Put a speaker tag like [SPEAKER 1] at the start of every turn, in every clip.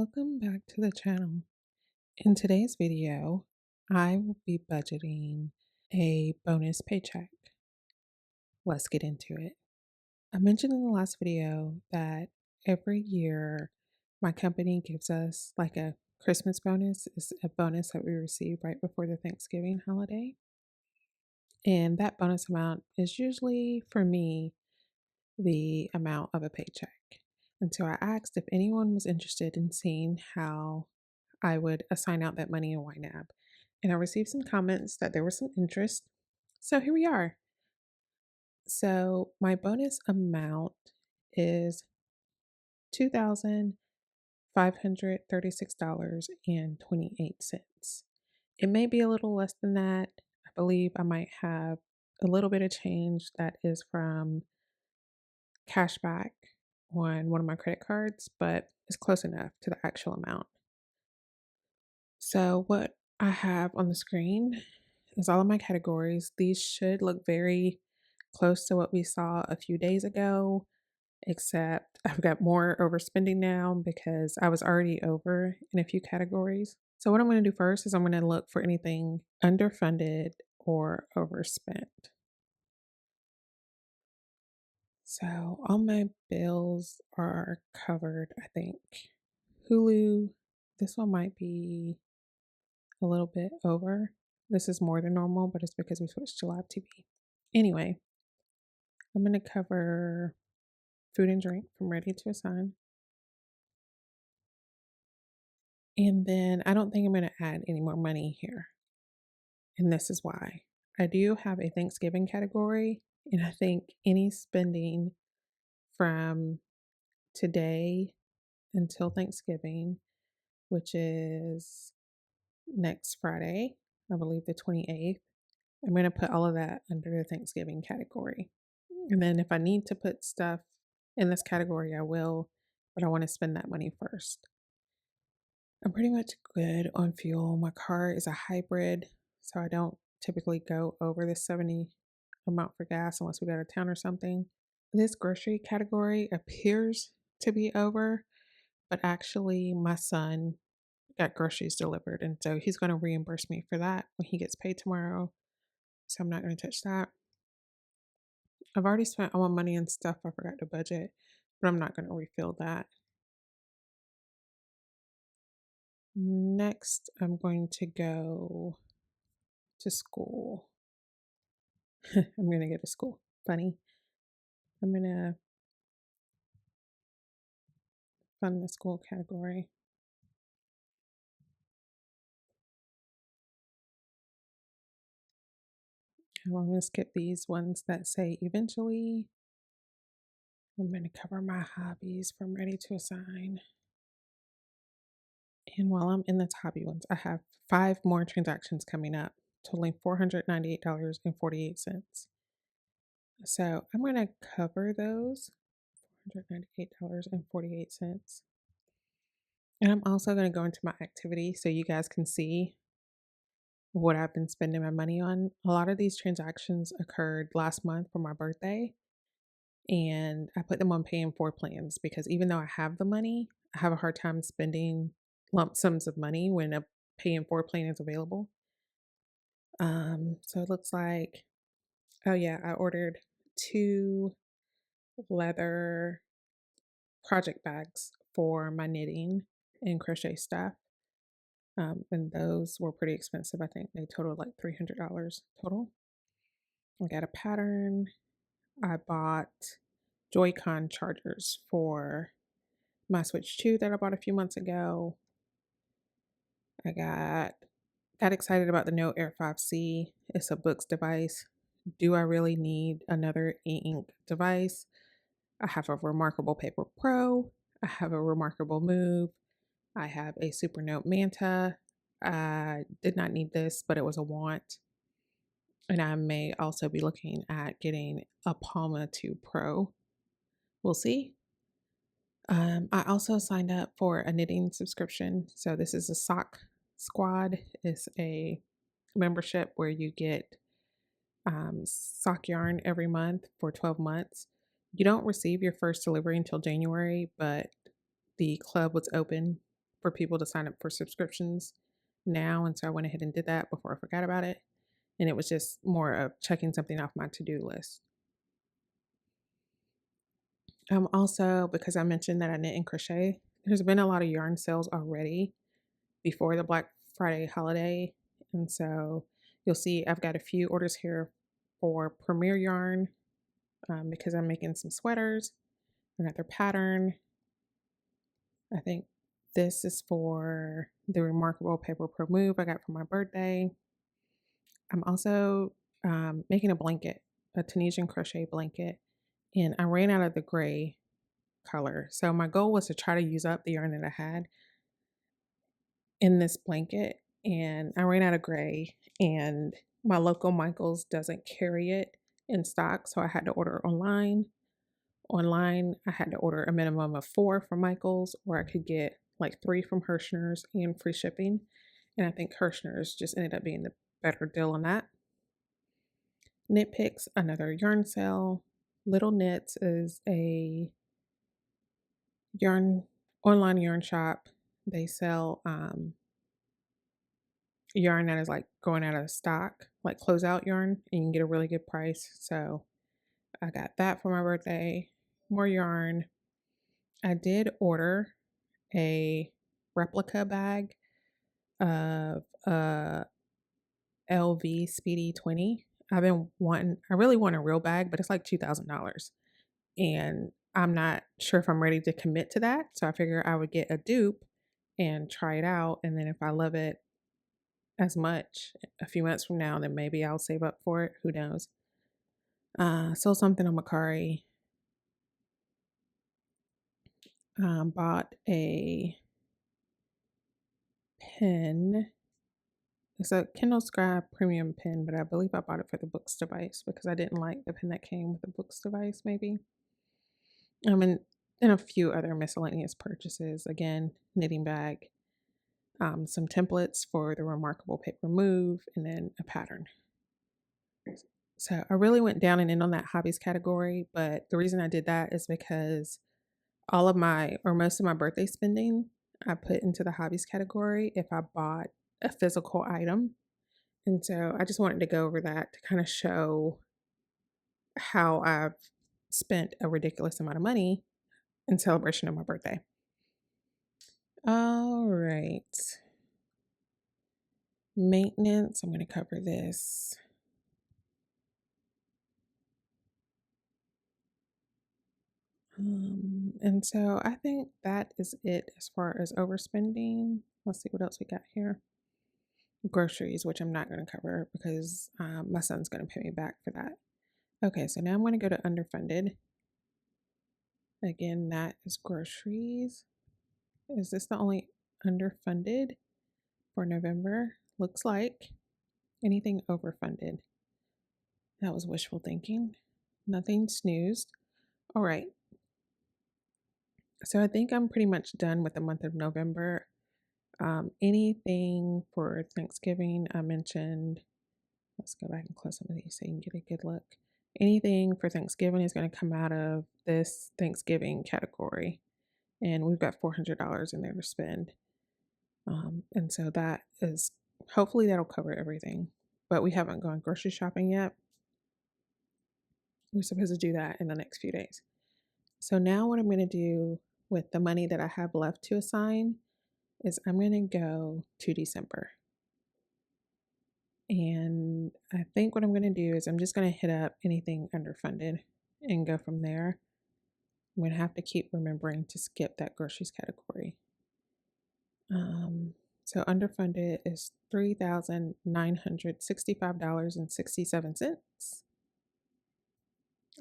[SPEAKER 1] Welcome back to the channel. In today's video, I will be budgeting a bonus paycheck. Let's get into it. I mentioned in the last video that every year my company gives us like a Christmas bonus. It's a bonus that we receive right before the Thanksgiving holiday. And that bonus amount is usually, for me, the amount of a paycheck. And so I asked if anyone was interested in seeing how I would assign out that money in YNAB. And I received some comments that there was some interest. So here we are. So my bonus amount is $2,536.28. It may be a little less than that. I believe I might have a little bit of change that is from cash back on one of my credit cards, but it's close enough to the actual amount. So what I have on the screen is all of my categories. These should look very close to what we saw a few days ago, except I've got more overspending now because I was already over in a few categories. So what I'm going to do first is I'm going to look for anything underfunded or overspent. So all my bills are covered, I think. Hulu, this one might be a little bit over. This is more than normal, but it's because we switched to live TV. Anyway, I'm going to cover food and drink from Ready to Assign. And then I don't think I'm going to add any more money here. And this is why. I do have a Thanksgiving category, and I think any spending from today until Thanksgiving, which is next Friday, I believe the 28th, I'm going to put all of that under the Thanksgiving category. And then if I need to put stuff in this category, I will, but I want to spend that money first. I'm pretty much good on fuel. My car is a hybrid, so I don't typically go over the 70 amount for gas unless we go to town or something. This grocery category appears to be over, but actually my son got groceries delivered, and so he's going to reimburse me for that when he gets paid tomorrow. So I'm not going to touch that. I've already spent all my money on stuff I forgot to budget, but I'm not going to refill that. Next, I'm going to go to school. I'm going to go to school. Funny. I'm going to fund the school category. And I'm going to skip these ones that say eventually. I'm going to cover my hobbies from Ready to Assign. And while I'm in the hobby ones, I have 5 more transactions coming up, totaling $498.48. So I'm going to cover those, $498.48. And I'm also going to go into my activity so you guys can see what I've been spending my money on. A lot of these transactions occurred last month for my birthday, and I put them on pay in 4 plans because even though I have the money, I have a hard time spending lump sums of money when a pay in 4 plan is available. So it looks like, oh yeah, I ordered 2 leather project bags for my knitting and crochet stuff. And those were pretty expensive. I think they totaled like $300 total. I got a pattern. I bought Joy-Con chargers for my Switch 2 that I bought a few months ago. I got excited about the Note Air 5C. It's a books device. Do I really need another e-ink device? I have a Remarkable Paper Pro. I have a Remarkable Move. I have a Supernote Manta. I did not need this, but it was a want. And I may also be looking at getting a Palma 2 Pro. We'll see. I also signed up for a knitting subscription. So this is a sock squad. It's a membership where you get sock yarn every month for 12 months. You don't receive your first delivery until January, but the club was open for people to sign up for subscriptions now. And so I went ahead and did that before I forgot about it. And it was just more of checking something off my to-do list. Also, because I mentioned that I knit and crochet, there's been a lot of yarn sales already before the Black Friday holiday. And so you'll see I've got a few orders here for Premier Yarn because I'm making some sweaters, another pattern. I think this is for the Remarkable Paper Pro Move I got for my birthday. I'm also making a blanket, a Tunisian crochet blanket, and I ran out of the gray color. So my goal was to try to use up the yarn that I had in this blanket, and I ran out of gray, and my local Michaels doesn't carry it in stock, so I had to order online. Online, I had to order a minimum of 4 from Michaels, or I could get like 3 from Hirschner's and free shipping. And I think Hirschner's just ended up being the better deal on that. Knit Picks, another yarn sale. Little Knits is a yarn online yarn shop. They sell yarn that is like going out of stock, like closeout yarn, and you can get a really good price. So I got that for my birthday. More yarn. I did order a replica bag of a LV Speedy 20. I really want a real bag, but it's like $2,000. And I'm not sure if I'm ready to commit to that. So I figure I would get a dupe and try it out. And then if I love it as much a few months from now, then maybe I'll save up for it. Who knows? Sold something on Macari. Bought a pen. It's a Kindle Scribe premium pen, but I believe I bought it for the Books device because I didn't like the pen that came with the Books device, maybe. And a few other miscellaneous purchases. Again, knitting bag, some templates for the Remarkable Paper Move, and then a pattern. So I really went down and in on that hobbies category, but the reason I did that is because most of my birthday spending I put into the hobbies category if I bought a physical item. And so I just wanted to go over that to kind of show how I've spent a ridiculous amount of money in celebration of my birthday. All right. Maintenance, I'm going to cover this. And so I think that is it as far as overspending. Let's see what else we got here. Groceries, which I'm not going to cover because my son's going to pay me back for that. Okay, so now I'm going to go to underfunded. Again, that is groceries. Is this the only underfunded for November? Looks like. Anything overfunded? That was wishful thinking. Nothing snoozed. All right. So I think I'm pretty much done with the month of November. Anything for Thanksgiving, I mentioned. Let's go back and close some of these so you can get a good look. Anything for Thanksgiving is going to come out of this Thanksgiving category. And we've got $400 in there to spend. And so that is, hopefully that'll cover everything. But we haven't gone grocery shopping yet. We're supposed to do that in the next few days. So now what I'm going to do with the money that I have left to assign is I'm going to go to December. And I think what I'm going to do is I'm just going to hit up anything underfunded and go from there. I'm going to have to keep remembering to skip that groceries category. So underfunded is $3,965.67.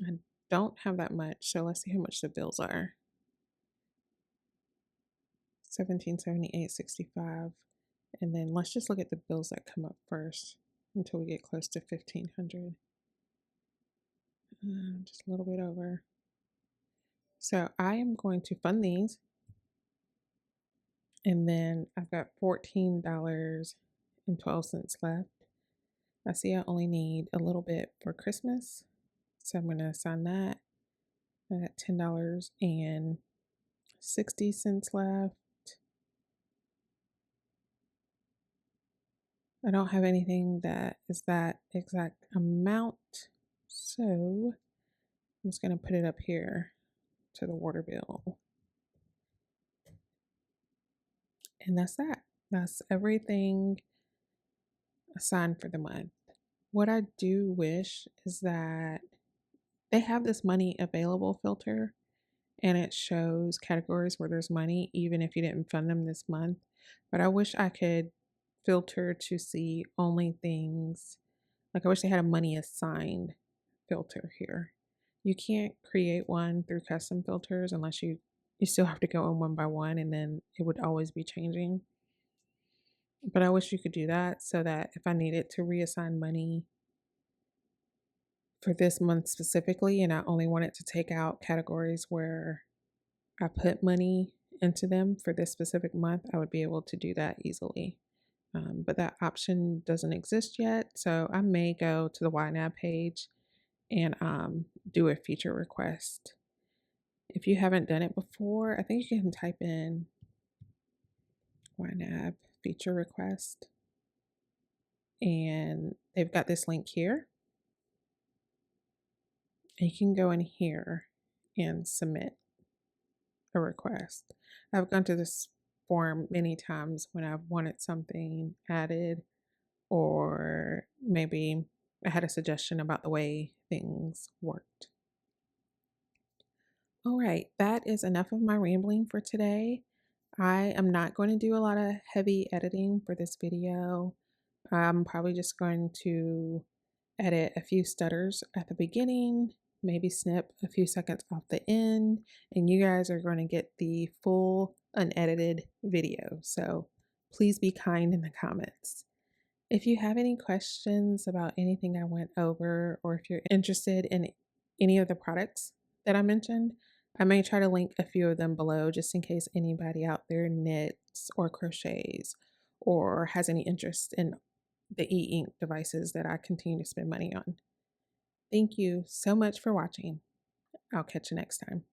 [SPEAKER 1] I don't have that much, so let's see how much the bills are. $1,778.65. And then let's just look at the bills that come up first until we get close to $1,500. Just a little bit over. So I am going to fund these. And then I've got $14.12 left. I see I only need a little bit for Christmas. So I'm going to assign that. I got $10.60 left. I don't have anything that is that exact amount, so I'm just going to put it up here to the water bill. And that's that. That's everything assigned for the month. What I do wish is that they have this money available filter, and it shows categories where there's money even if you didn't fund them this month. But I wish I could filter to see only things, like I wish they had a money assigned filter here. You can't create one through custom filters unless you still have to go in one by one, and then it would always be changing. But I wish you could do that so that if I needed to reassign money for this month specifically, and I only wanted to take out categories where I put money into them for this specific month, I would be able to do that easily. But that option doesn't exist yet. So I may go to the YNAB page and do a feature request. If you haven't done it before, I think you can type in YNAB feature request. And they've got this link here. And you can go in here and submit a request. I've gone to this form many times when I've wanted something added, or maybe I had a suggestion about the way things worked. All right, that is enough of my rambling for today. I am not going to do a lot of heavy editing for this video. I'm probably just going to edit a few stutters at the beginning, maybe snip a few seconds off the end, and you guys are going to get the full unedited video. So please be kind in the comments. If you have any questions about anything I went over, or if you're interested in any of the products that I mentioned, I may try to link a few of them below just in case anybody out there knits or crochets or has any interest in the e-ink devices that I continue to spend money on. Thank you so much for watching. I'll catch you next time.